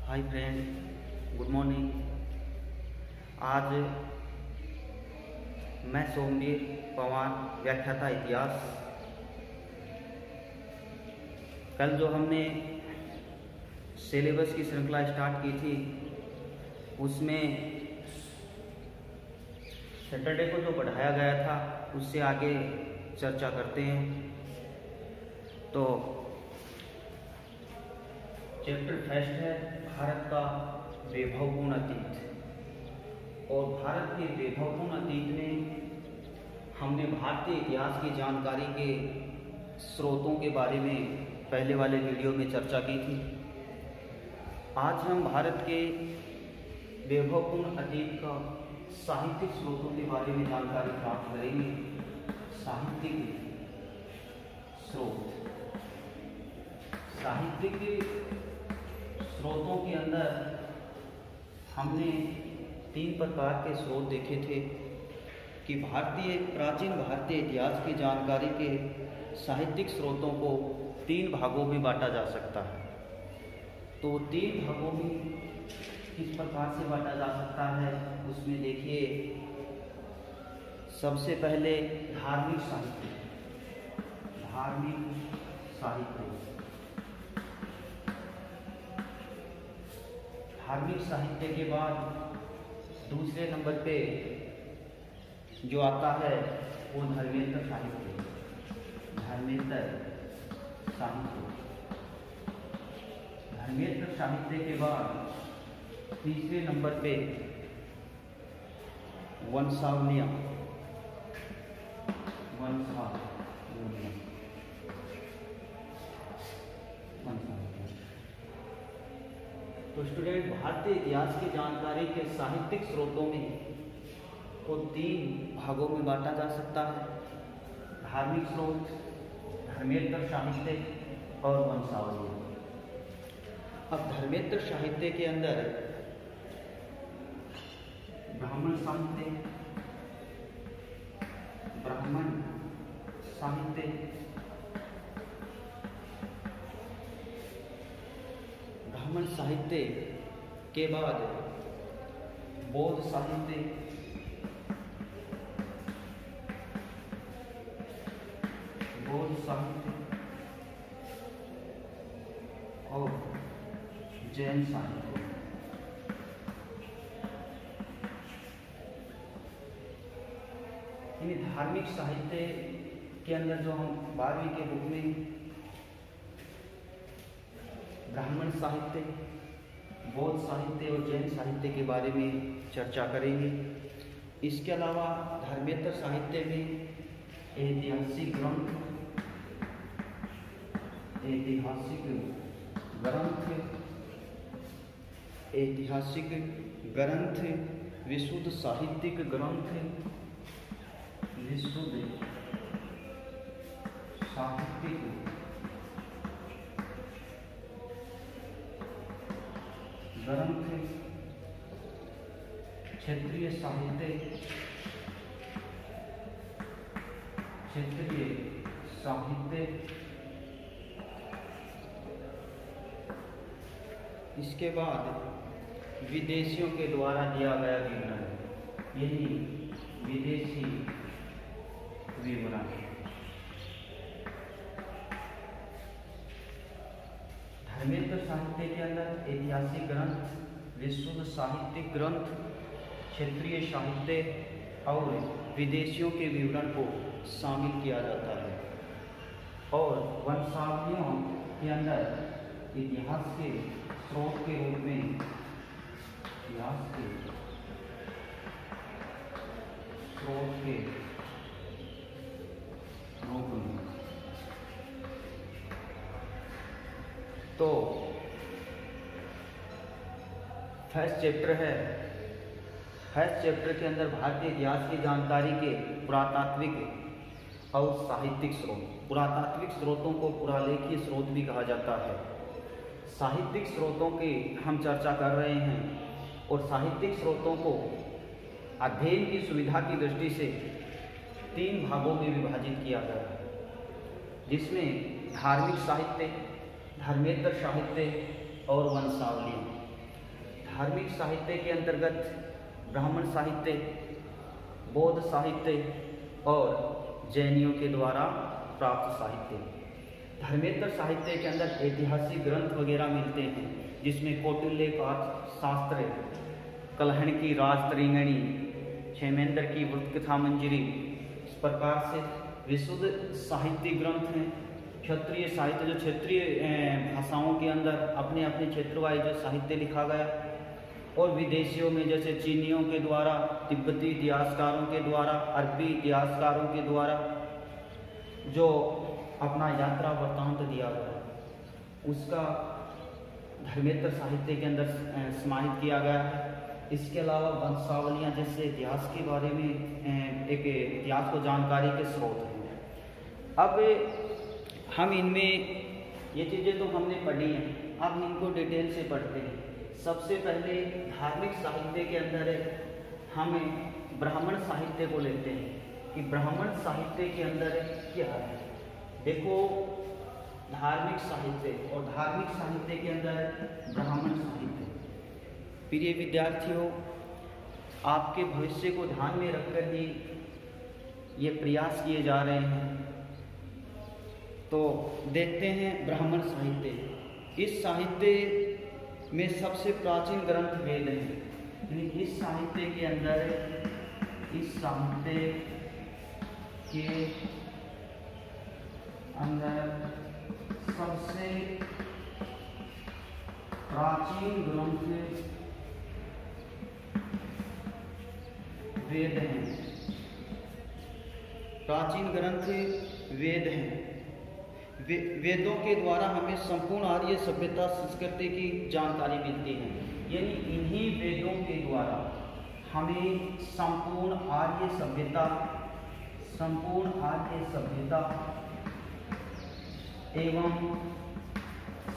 Hi friend, good morning. आज मैं सोमवीर पवार, व्याख्याता इतिहास। कल जो हमने सिलेबस की श्रृंखला स्टार्ट की थी उसमें सैटरडे को जो पढ़ाया गया था उससे आगे चर्चा करते हैं। तो चैप्टर फर्स्ट है भारत का वैभवपूर्ण अतीत। और भारत के वैभवपूर्ण अतीत में हमने भारतीय इतिहास की जानकारी के स्रोतों के बारे में पहले वाले वीडियो में चर्चा की थी। आज हम भारत के वैभवपूर्ण अतीत का साहित्यिक स्रोतों के बारे में जानकारी प्राप्त करेंगे। साहित्यिक स्रोत, साहित्यिक स्रोतों के अंदर हमने 3 प्रकार के स्रोत देखे थे कि प्राचीन भारतीय इतिहास की जानकारी के साहित्यिक स्रोतों को 3 भागों में बांटा जा सकता है। तो 3 भागों में किस प्रकार से बांटा जा सकता है उसमें देखिए, सबसे पहले धार्मिक साहित्य। धार्मिक साहित्य, धार्मिक साहित्य के बाद दूसरे नंबर पे जो आता है वो धर्मेंद्र साहित्य। धर्मेंद्र साहित्य, धर्मेंद्र साहित्य के बाद तीसरे नंबर पे वंशावलियाँ। तो स्टूडेंट, भारतीय इतिहास की जानकारी के साहित्यिक स्रोतों में को 3 भागों में बांटा जा सकता है। धार्मिक स्रोत, धर्मेंद्र साहित्य और वंशावली। अब धर्मेंद्र साहित्य के अंदर ब्राह्मण साहित्य, ब्राह्मण साहित्य, ब्राह्मण साहित्य के बाद बौद्ध साहित्य, बौद्ध साहित्य और जैन साहित्य। इन धार्मिक साहित्य के अंदर जो हम 12वीं के बुक में ब्राह्मण साहित्य, बौद्ध साहित्य और जैन साहित्य के बारे में चर्चा करेंगे। इसके अलावा धर्मेंद्र साहित्य में ऐतिहासिक ग्रंथ, ऐतिहासिक ग्रंथ, विशुद्ध साहित्यिक ग्रंथ, विशुद्ध साहित्यिक ग्रंथ, क्षेत्रीय साहित्य, क्षेत्रीय साहित्य। इसके बाद विदेशियों के द्वारा दिया गया विवरण, यही विदेशी विवरण। धर्मेंद्र साहित्य के अंदर ऐतिहासिक ग्रंथ, विशुद्ध साहित्यिक ग्रंथ, क्षेत्रीय साहित्य और विदेशियों के विवरण को शामिल किया जाता है। और वंशावलियों के अंदर इतिहास के स्रोत के रूप में, इतिहास के स्रोत के रूप में, तो फर्स्ट चैप्टर है। फर्स्ट चैप्टर के अंदर भारतीय इतिहास की जानकारी के पुरातात्विक और साहित्यिक स्रोत। पुरातात्विक स्रोतों को पुरालेखीय स्रोत भी कहा जाता है। साहित्यिक स्रोतों की हम चर्चा कर रहे हैं और साहित्यिक स्रोतों को अध्ययन की सुविधा की दृष्टि से 3 भागों में विभाजित किया गया है, जिसमें धार्मिक साहित्य, धर्मेंद्र साहित्य और वंशावली। धार्मिक साहित्य के अंतर्गत ब्राह्मण साहित्य, बौद्ध साहित्य और जैनियों के द्वारा प्राप्त साहित्य। धर्मेतर साहित्य के अंदर ऐतिहासिक ग्रंथ वगैरह मिलते हैं, जिसमें कौटिल्य का शास्त्र, कलहण की राजतरिंगणी, क्षेमेंद्र की वृत्तकथा मंजरी, इस प्रकार से विशुद्ध साहित्य ग्रंथ हैं। क्षत्रिय साहित्य, जो क्षेत्रीय भाषाओं के अंदर अपने अपने क्षेत्रवाइज जो साहित्य लिखा गया, और विदेशियों में जैसे चीनियों के द्वारा, तिब्बती इतिहासकारों के द्वारा, अरबी इतिहासकारों के द्वारा जो अपना यात्रा वृत्तांत दिया गया, उसका धर्मेतर साहित्य के अंदर समाहित किया गया है। इसके अलावा वंशावलियाँ, जैसे इतिहास के बारे में एक इतिहास को जानकारी के स्रोत हैं। अब हम इनमें ये चीज़ें तो हमने पढ़ी हैं, अब इनको डिटेल से पढ़ते हैं। सबसे पहले धार्मिक साहित्य के अंदर हम ब्राह्मण साहित्य को लेते हैं कि ब्राह्मण साहित्य के अंदर क्या है। देखो, धार्मिक साहित्य और धार्मिक साहित्य के अंदर ब्राह्मण साहित्य। प्रिय विद्यार्थियों, आपके भविष्य को ध्यान में रखकर ही ये प्रयास किए जा रहे हैं। तो देखते हैं ब्राह्मण साहित्य। इस साहित्य में सबसे प्राचीन ग्रंथ वेद है। इस साहित्य के अंदर, इस साहित्य के अंदर सबसे प्राचीन ग्रंथ वेद हैं। प्राचीन ग्रंथ वेद हैं। वेदों के द्वारा हमें संपूर्ण आर्य सभ्यता संस्कृति की जानकारी मिलती है। यानी इन्हीं वेदों के द्वारा हमें संपूर्ण आर्य सभ्यता एवं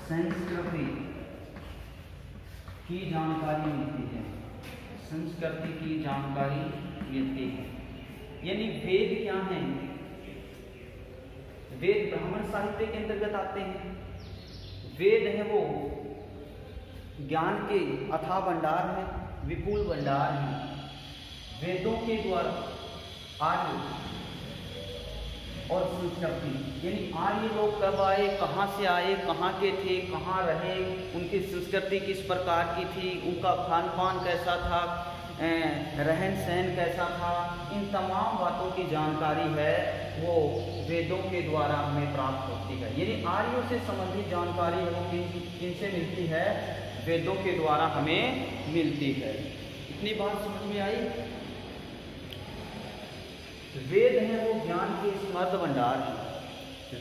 संस्कृति की जानकारी मिलती है। संस्कृति की जानकारी मिलती है। यानी वेद क्या हैं? वेद ब्राह्मण साहित्य के अंतर्गत आते हैं। वेद है वो ज्ञान के अथाह भंडार है, विपुल भंडार है। वेदों के द्वारा आर्य और संस्कृति, यानी आर्य लोग कब आए, कहाँ से आए, कहाँ के थे, कहाँ रहे, उनकी संस्कृति किस प्रकार की थी, उनका खान पान कैसा था, रहन सहन कैसा था, इन तमाम बातों की जानकारी है वो वेदों के द्वारा हमें प्राप्त होती है। यानी आर्यों से संबंधित जानकारी है वो किनसे मिलती है? वेदों के द्वारा हमें मिलती है। इतनी बात समझ में आई? वेद है वो ज्ञान के समृद्ध भंडार है।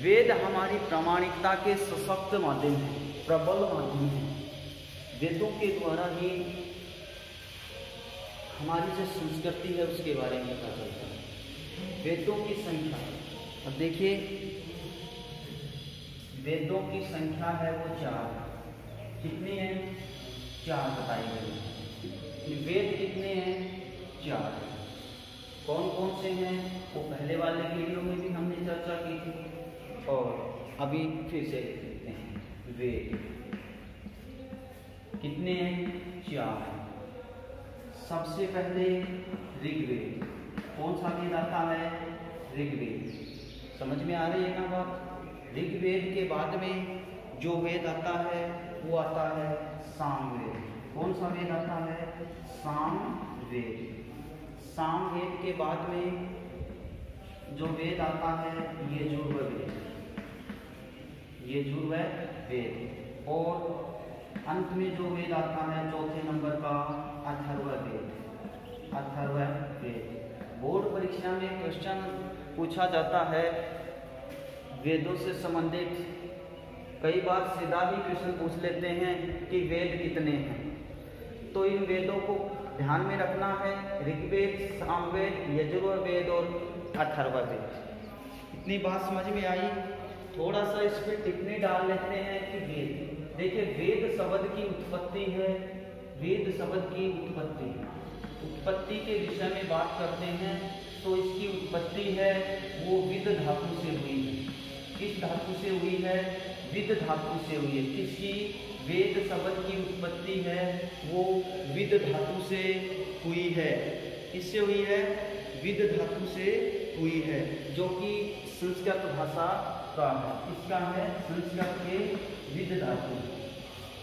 वेद हमारी प्रामाणिकता के सशक्त माध्यम है, प्रबल माध्यम है। वेदों के द्वारा ही हमारी जो संस्कृति है उसके बारे में पता चलता है। वेदों की संख्या, अब देखिए, वेदों की संख्या है वो 4। कितनी है? 4 बताई गई। वेद कितने हैं? 4। कौन कौन से हैं वो पहले वाले वीडियो में भी हमने चर्चा की थी और अभी फिर से देखते हैं। वेद कितने हैं? 4। सबसे पहले ऋग्वेद। कौन सा वेद आता है? ऋग्वेद। समझ में आ रही है ना बात? ऋग्वेद के बाद में जो वेद आता है वो आता है सामवेद। कौन सा वेद आता है? सामवेद। सामवेद के बाद में जो वेद आता है यजुर्वेद। यजुर्वेद। और अंत में जो वेद आता है चौथे नंबर का अथर्ववेद। बोर्ड परीक्षा में क्वेश्चन पूछा जाता है वेदों से संबंधित। कई बार सीधा भी क्वेश्चन पूछ लेते हैं कि वेद कितने हैं। तो इन वेदों को ध्यान में रखना है, ऋग्वेद, सामवेद, यजुर्वेद और अथर्ववेद। इतनी बात समझ में आई? थोड़ा सा इस पर टिप्पणी डाल लेते हैं कि वेद, देखिए वेद शब्द की उत्पत्ति है। वेद शब्द की उत्पत्ति के विषय में बात करते हैं तो इसकी उत्पत्ति है वो विद धातु से हुई है। किस धातु से हुई है? विद धातु से हुई है। किसकी? वेद शब्द की उत्पत्ति है वो विद धातु से हुई है। किससे हुई है? विद धातु से हुई है, जो कि संस्कृत भाषा का है। इसका है संस्कृत के विद धातु।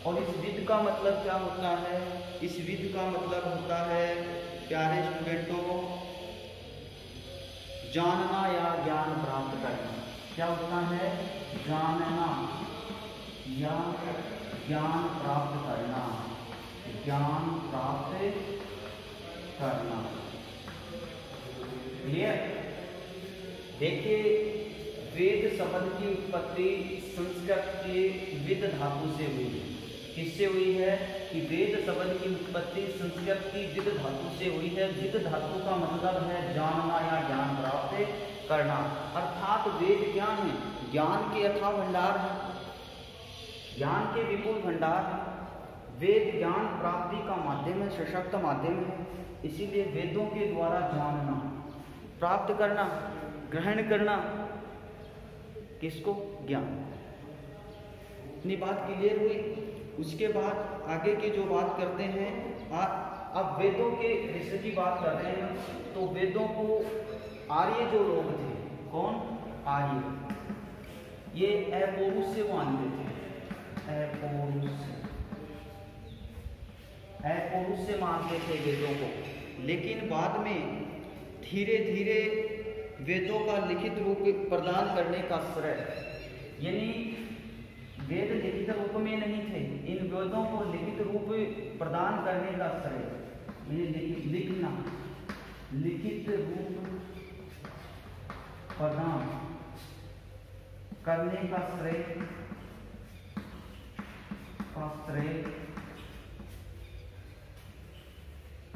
और इस विद का मतलब क्या होता है? इस विद का मतलब होता है प्यारे स्टूडेंटों, जानना या ज्ञान प्राप्त करना। क्या होता है? जानना या ज्ञान प्राप्त करना, ज्ञान प्राप्त करना। क्लियर? देखिए, वेद शब्द की उत्पत्ति संस्कृत के विद धातु से हुई है। किससे हुई है? कि वेद शब्द की उत्पत्ति संस्कृत की विद धातु से हुई है। विद धातु का मतलब है जानना या ज्ञान प्राप्त करना, अर्थात वेद क्या है? ज्ञान के अथाह भंडार है, ज्ञान के विपुल भंडार है। वेद ज्ञान प्राप्ति का माध्यम है, सशक्त माध्यम है। इसीलिए वेदों के द्वारा जानना, प्राप्त करना, ग्रहण करना, किसको? ज्ञान। इतनी बात क्लियर हुई। उसके बाद आगे की जो बात करते हैं, अब वेदों के विषय की बात कर रहे हैं। तो वेदों को आर्य जो लोग थे, कौन? आर्य, ये अपौरुष से मानते थे। अपौरुष से मानते थे वेदों को। लेकिन बाद में धीरे धीरे वेदों का लिखित रूप प्रदान करने का श्रेय, यानी वेद लिखित रूप में नहीं थे, इन वेदों को लिखित रूप प्रदान करने का श्रेय, लिखना, लिखित रूप प्रदान करने का श्रेय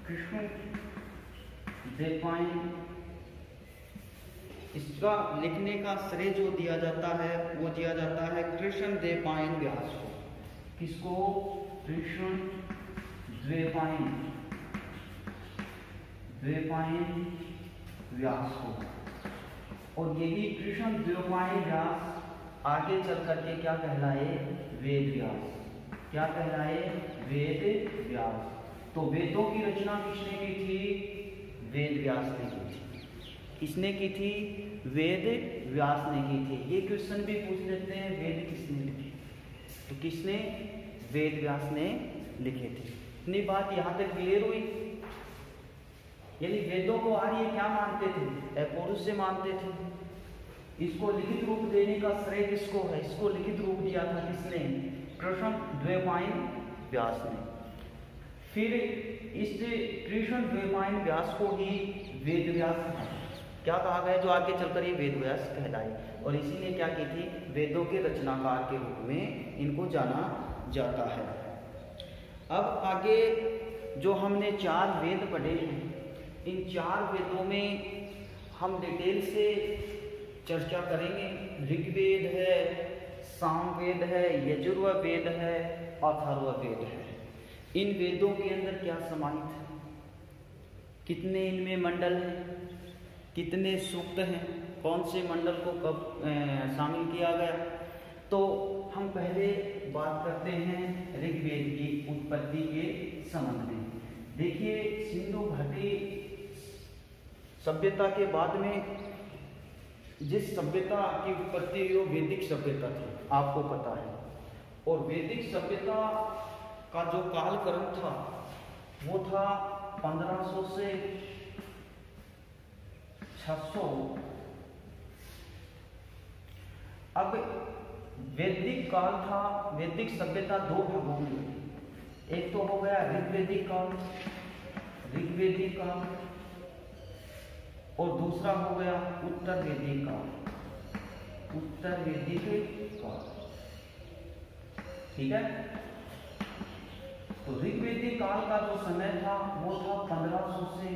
कृष्ण देवपायन, इसका लिखने का श्रेय जो दिया जाता है वो दिया जाता है कृष्ण देवपायन व्यास को। किसको? कृष्ण देवपायन व्यास को। और यही कृष्ण देवपायन व्यास आगे चल करके क्या कहलाए? वेद व्यास। क्या कहलाए? वेद व्यास। तो वेदों की रचना किसने की थी? वेद व्यास ने की थी। किसने की थी? वेद व्यास ने की थी। ये क्वेश्चन भी पूछ लेते हैं, वेद किसने लिखे? तो किसने? वेद व्यास ने लिखे थे। इतनी बात यहाँ तक क्लियर हुई। यानी वेदों को आर्य क्या मानते थे? अपौरुष से मानते थे। इसको लिखित रूप देने का श्रेय किसको है? इसको लिखित रूप दिया था किसने? कृष्ण द्वैपायन व्यास ने। फिर इस कृष्ण द्वैपायन व्यास को ही वेद व्यास क्या कहा गया, जो आगे चलकर ये वेद व्यास कहलाए। और इसी ने क्या की थी? वेदों के रचनाकार के रूप में इनको जाना जाता है। अब आगे जो हमने 4 वेद पढ़े हैं, इन 4 वेदों में हम डिटेल से चर्चा करेंगे। ऋग्वेद है, सामवेद है, यजुर्वेद है, अथर्ववेद है। इन वेदों के अंदर क्या समाहित है? कितने इनमें मंडल हैं? कितने सूक्त हैं? कौन से मंडल को कब शामिल किया गया? तो हम पहले बात करते हैं ऋग्वेद की उत्पत्ति के संबंध में। देखिए, सिंधु घाटी सभ्यता के बाद में जिस सभ्यता की उत्पत्ति हुई वो वैदिक सभ्यता थी, आपको पता है। और वैदिक सभ्यता का जो कालक्रम था वो था 1500 से 600। अब वैदिक काल था, वैदिक सभ्यता 2 भागों में हुई। एक तो हो गया ऋग्वैदिक काल, और दूसरा हो गया उत्तर वैदिक काल। ठीक है। तो ऋग्वैदिक काल का जो समय था वो था 1500 से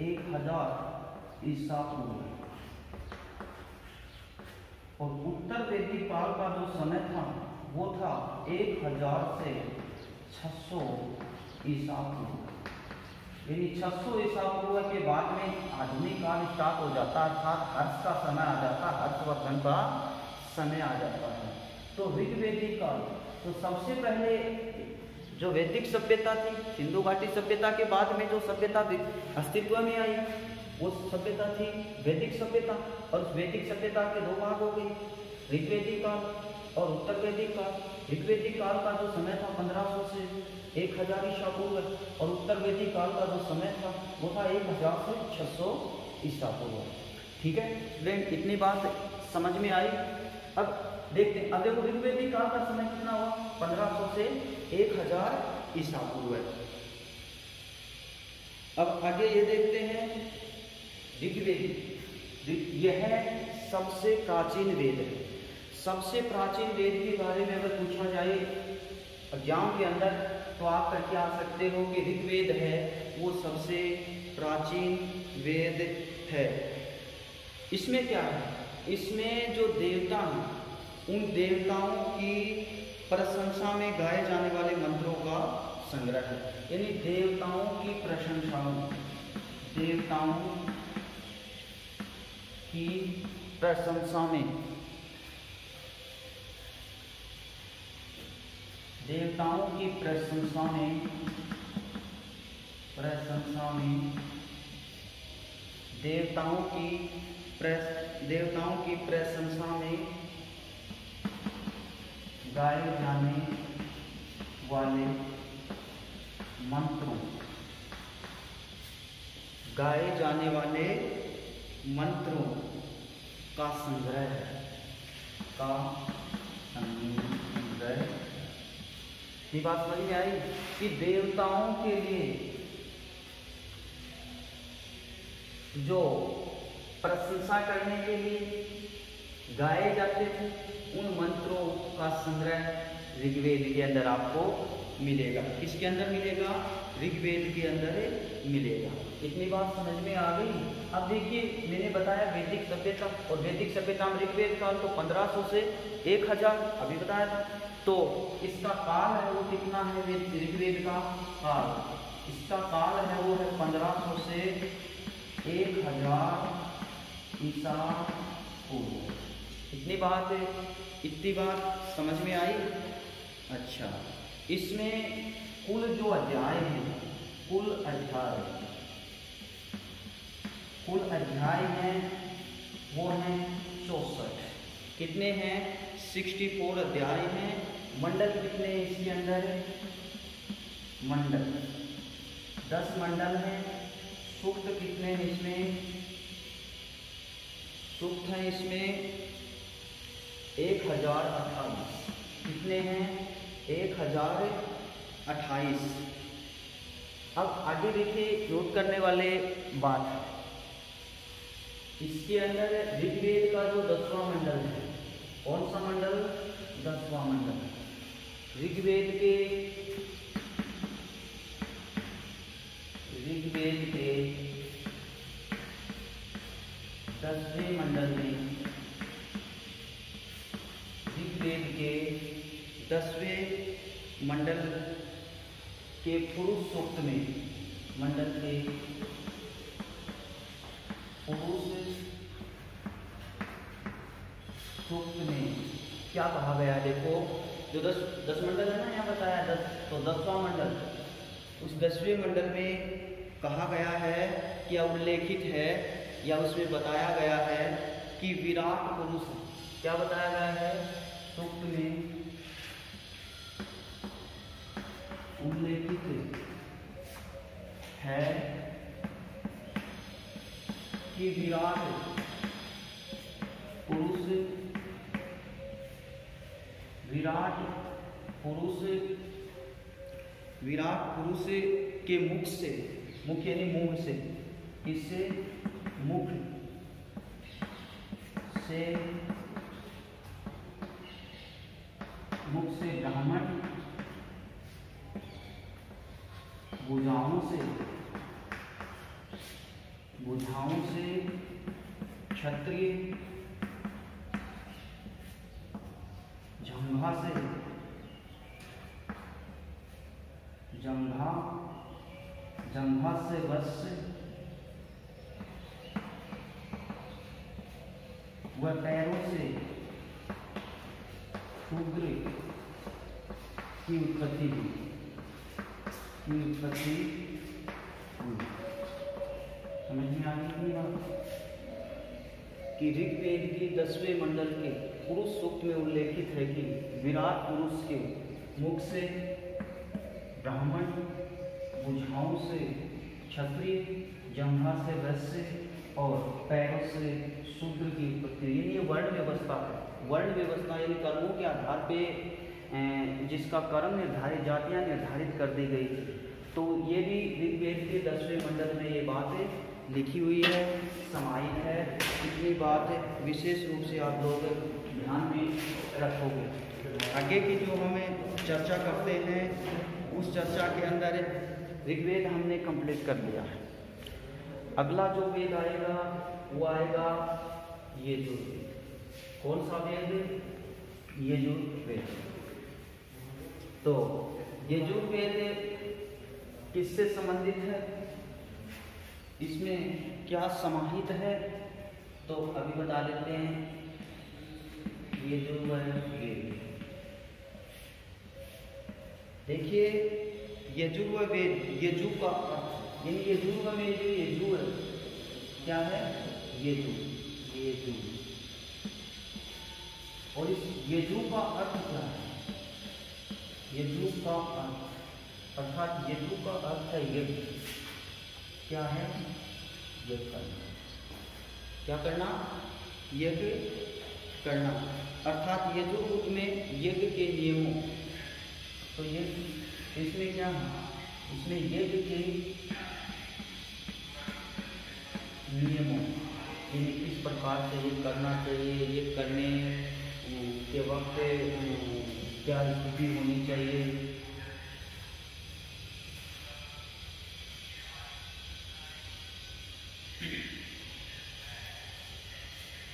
1000 ईसा पूर्व। और उत्तर वैदिक काल का जो समय था वो था 1000 से 600 ईसा पूर्व। यानी 600 ईसा पूर्व के बाद में आधुनिक काल स्टार्ट हो जाता, अर्थात हर्ष का समय आ जाता, हर्षवर्धन का समय आ जाता है। तो ऋग्वैदिक काल तो सबसे पहले जो वैदिक सभ्यता थी, सिंधु घाटी सभ्यता के बाद में जो सभ्यता अस्तित्व में आई वो सभ्यता थी वैदिक सभ्यता। और उस वैदिक सभ्यता के दो भाग हो गए, ऋग्वैदिक काल और उत्तर वैदिक काल। ऋग्वैदिक काल का जो समय था 1500 से 1000 ईसा पूर्व, और उत्तर वैदिक काल का जो समय था वो था 1000 से 600 ईसा पूर्व। ठीक है स्टूडेंट, इतनी बात समझ में आई। अब देखते हैं, अब देखो ऋग्वैदिक काल का समय कितना हुआ, 1500 से 1000 ईसा पूर्व। अब आगे ये देखते हैं ऋग्वेद, यह सबसे प्राचीन वेद है। सबसे प्राचीन वेद के बारे में अगर पूछा जाए एग्जाम के अंदर तो आप करके आ सकते हो कि ऋग्वेद है वो सबसे प्राचीन वेद है। इसमें क्या है, इसमें जो देवता हैं उन देवताओं की प्रशंसा में गाए जाने वाले मंत्रों का संग्रह है। यानी देवताओं की प्रशंसा में, देवताओं की प्रशंसा में, देवताओं की प्रशंसा में, प्रशंसा में देवताओं की प्रशंसा में गाए जाने वाले मंत्रों, गाए जाने वाले मंत्रों का संग्रह है, का संग्रह। ये बात समझ में आई कि देवताओं के लिए जो प्रशंसा करने के लिए गाए जाते थे उन मंत्रों का संग्रह ऋग्वेद के अंदर आपको मिलेगा। किसके अंदर मिलेगा, ऋग्वेद के अंदर मिलेगा। इतनी बात समझ में आ गई। अब देखिए मैंने बताया वैदिक सभ्यता, और वैदिक सभ्यता में ऋग्वेद काल तो 1500 से 1000 अभी बताया था। तो इसका काल है वो कितना है, ऋग्वेद का काल, इसका काल है वो है 1500 से 1000 ईसा पूर्व। इतनी बात समझ में आई। अच्छा, इसमें कुल जो अध्याय हैं, कुल अध्याय हैं वो हैं 64। कितने हैं, 64 अध्याय हैं। मंडल कितने हैं इसके अंदर, मंडल 10 मंडल हैं। सूक्त कितने हैं इसमें, सूक्त हैं इसमें 1028। कितने हैं, 1028। अब आगे देखिए नोट करने वाले बात, इसके अंदर ऋग्वेद का जो 10वां मंडल है, कौन सा मंडल, 10वां मंडल। ऋग्वेद के 10वें मंडल में, ऋग्वेद के 10वें मंडल के पुरुष सूक्त में, मंडल के पुरुष सूक्त में क्या कहा गया है। देखो जो 10 मंडल है ना यहाँ बताया 10, तो 10वां मंडल, उस 10वें मंडल में कहा गया है, क्या उल्लेखित है या उसमें बताया गया है कि विराट पुरुष, क्या बताया गया है सूक्त में, उल्लेखित है कि विराट पुरुष के मुख से, मुख यानी मुंह से, इससे मुख से ब्राह्मण, भुजाओं से क्षत्रिय, जंघा से वत्स्य व पैरों से शूद्र की उत्पत्ति हुई, समझ में आ गई बात कि ऋग्वेद के 10वें मंडल के पुरुष सूक्त में उल्लेखित है कि विराट पुरुष के मुख से ब्राह्मण, बुझाओं से क्षत्रिय, जंघा से वैश्य और पैरों से शूद्र की उत्पत्ति। ये वर्ण व्यवस्था है। वर्ण व्यवस्था यानी कर्मों के आधार पे जिसका कर्म निर्धारित, जातियां निर्धारित कर दी गई थी। तो ये भी ऋग्वेद के 10वें मंडल में ये बात लिखी हुई है, समाहित है। इतनी बात विशेष रूप से आप लोग ध्यान में रखोगे। आगे की जो हमें चर्चा करते हैं उस चर्चा के अंदर ऋग्वेद हमने कंप्लीट कर लिया है। अगला जो वेद आएगा वो आएगा यजुर्वेद। कौन सा वेद? यजुर्वेद। तो यजुर्वेद किससे संबंधित है, इसमें क्या समाहित है, तो अभी बता देते हैं। यजुर्वेद देखिए, यजुर्वेद, यजु का अर्थ यानी यजुर्वेद में जो यजु है क्या है? यजु। और इस यजु का अर्थ क्या है? यजु का अर्थ अर्थात यजु का अर्थ है यज्ञ। क्या है? यज्ञ करना। क्या करना? यज्ञ करना। अर्थात यजुर्वेद में यज्ञ के नियमों, तो ये इसमें क्या है? इसमें यज्ञ के नियमों यानी किस प्रकार से ये करना चाहिए, ये करने के वक्त क्या स्थिति होनी चाहिए,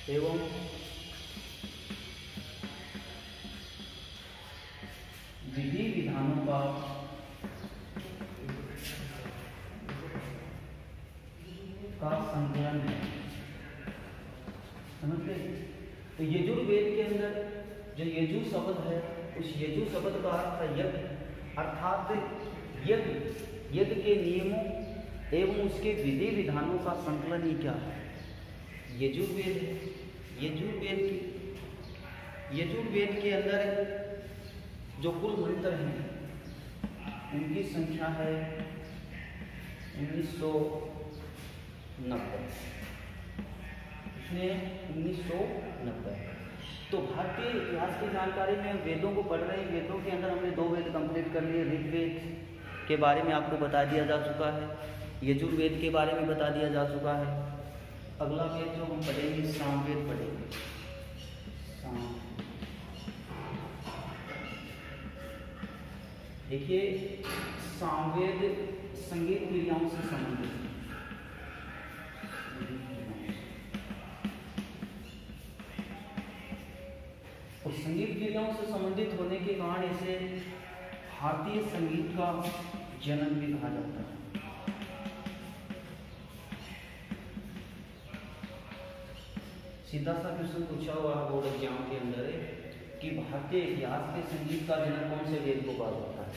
एवं विधि विधानों का संकलन है। समझ गए? तो यजुर्वेद के अंदर जो यजु शब्द है, उस यजु शब्द का अर्थ है यज्ञ, अर्थात यज्ञ के नियमों एवं उसके विधि विधानों का संकलन ही क्या है? यजुर्वेद है। यजुर्वेद के अंदर जो कुल मंत्र हैं उनकी संख्या है 1990। इसमें 1990। तो भारतीय इतिहास की जानकारी में वेदों को पढ़ रहे हैं। वेदों के अंदर हमने 2 वेद कंप्लीट कर लिए। ऋग्वेद के बारे में आपको बता दिया जा चुका है, यजुर्वेद के बारे में बता दिया जा चुका है। अगला वेद जो हम पढ़ेंगे सामवेद पढ़ेंगे। देखिए, सामवेद संगीत क्रियाओं से संबंधित है। और संगीत क्रियाओं से संबंधित होने के कारण इसे भारतीय संगीत का जनक भी कहा जाता है। सीधा सा क्वेश्चन पूछा हुआ बोर्ड एग्जाम के अंदर कि भारतीय इतिहास के संगीत का जनक कौन से वेद को कहा जाता है,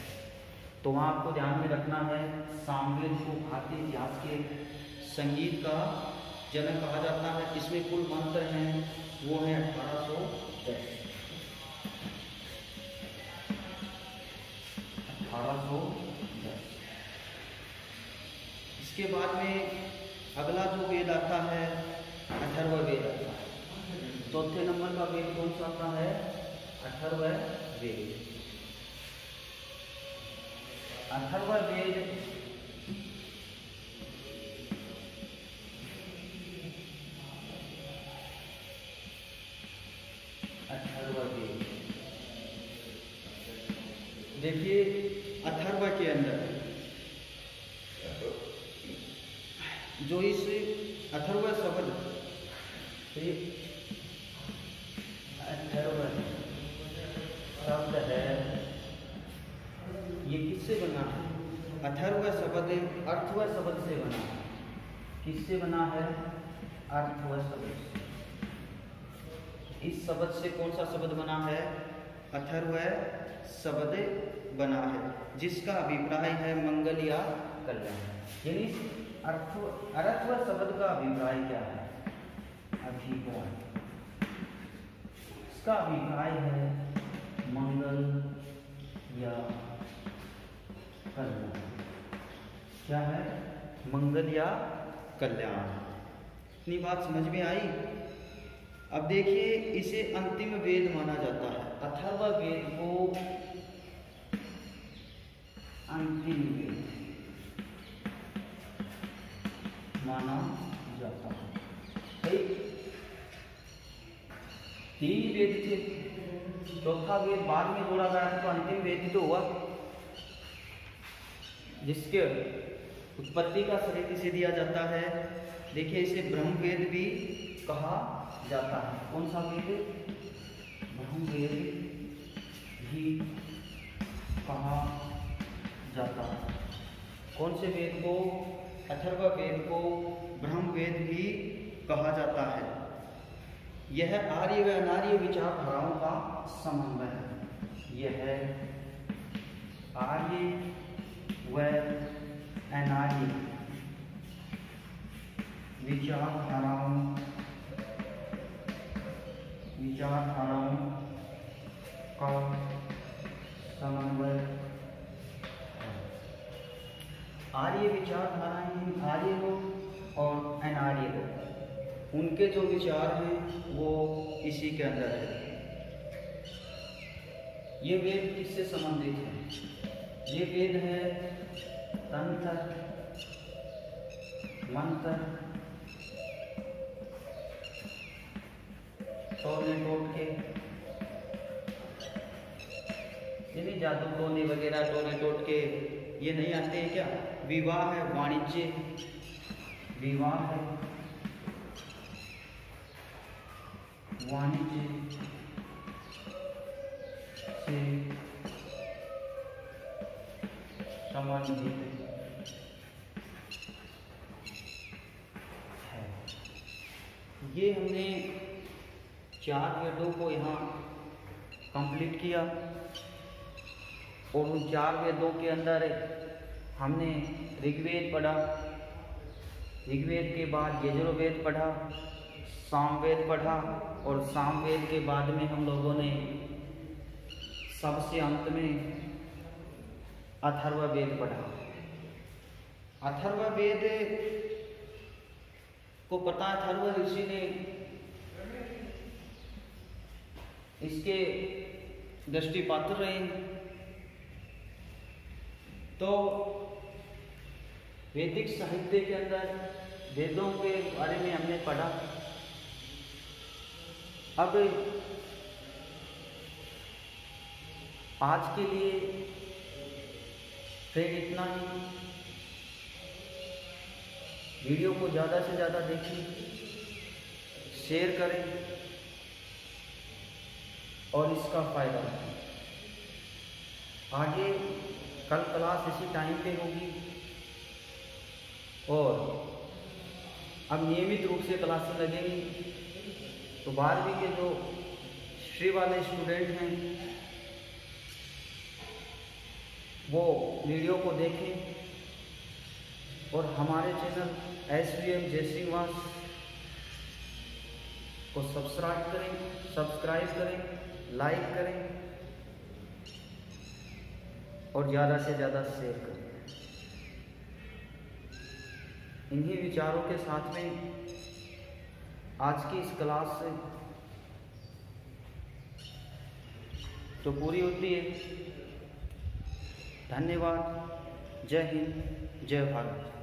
तो वहाँ आपको ध्यान में रखना है सामवेद को भारतीय इतिहास के संगीत का जनक कहा जाता है। इसमें कुल मंत्र हैं वो है 1810। इसके बाद में अगला जो वेद आता है अथर्ववेद आता है। चौथे नंबर का वेद कौन सा आता है? अथर्ववेद। अथर्ववेद देखिए, अथर्व के अंदर जो इस अथर्व शब्द है ये किससे बना है? अथर्व शब्द अर्थव शब्द से बना है। किससे बना है? अर्थव शब्द से। इस शब्द से कौन सा शब्द बना है? अथर्व शब्द बना है, जिसका अभिप्राय है मंगल या कल्याण। यानी अरत्व शब्द का अभिप्राय क्या है? अभिप्राय, इसका अभिप्राय है मंगल या कल्याण। क्या है? मंगल या कल्याण। इतनी बात समझ में आई? अब देखिए, इसे अंतिम वेद माना जाता है। अथर्ववेद को अंतिम वेद माना जाता है। सही? 3 वेद थे, चौथा वेद बाद में जोड़ा गया था, तो अंतिम वेद ही तो हुआ, जिसके उत्पत्ति का श्रेय किसे दिया जाता है? देखिए, इसे ब्रह्म वेद भी कहा जाता है। कौन सा वेद? ब्रह्म वेद भी कहा जाता है। कौन से वेद को? अथर्ववेद को ब्रह्म वेद भी कहा जाता है। यह आर्य व अनार्य विचारधाराओं का समन्वय है। यह आर्य व अनार्य विचारधाराओं का समन्वय है। आर्य विचारधाराएं, आर्य लोग और अनार्य लोग, उनके जो विचार हैं वो इसी के अंदर है। ये वेद किससे संबंधित है? ये वेद है तंत्र, मंत्र, टोने टोटके, यानी जादू टोने वगैरह, टोने टोटके ये नहीं आते हैं क्या? विवाह है, वाणिज्य, विवाह है, वाणिज्य से संबंधित है। ये हमने 4 वेदों को यहाँ कंप्लीट किया, और उन 4 वेदों के अंदर हमने ऋग्वेद पढ़ा, ऋग्वेद के बाद यजुर्वेद पढ़ा, सामवेद पढ़ा, और सामवेद के बाद में हम लोगों ने सबसे अंत में अथर्ववेद पढ़ा। अथर्ववेद को पता, अथर्व ऋषि ने इसके दृष्टिपात्र रहे। तो वैदिक साहित्य के अंदर वेदों के बारे में हमने पढ़ा। अब आज के लिए फिर इतना ही। वीडियो को ज़्यादा से ज़्यादा देखें, शेयर करें और इसका फ़ायदा उठाएं। आगे कल क्लास इसी टाइम पे होगी, और अब नियमित रूप से क्लासेस लगेंगी। तो 12वीं के जो हिस्ट्री वाले स्टूडेंट हैं वो वीडियो को देखें, और हमारे चैनल SVM जयसिंहवास को सब्सक्राइब करें, लाइक करें और ज़्यादा से ज़्यादा शेयर करें। इन्हीं विचारों के साथ में आज की इस क्लास से तो पूरी होती है। धन्यवाद। जय हिंद, जय भारत।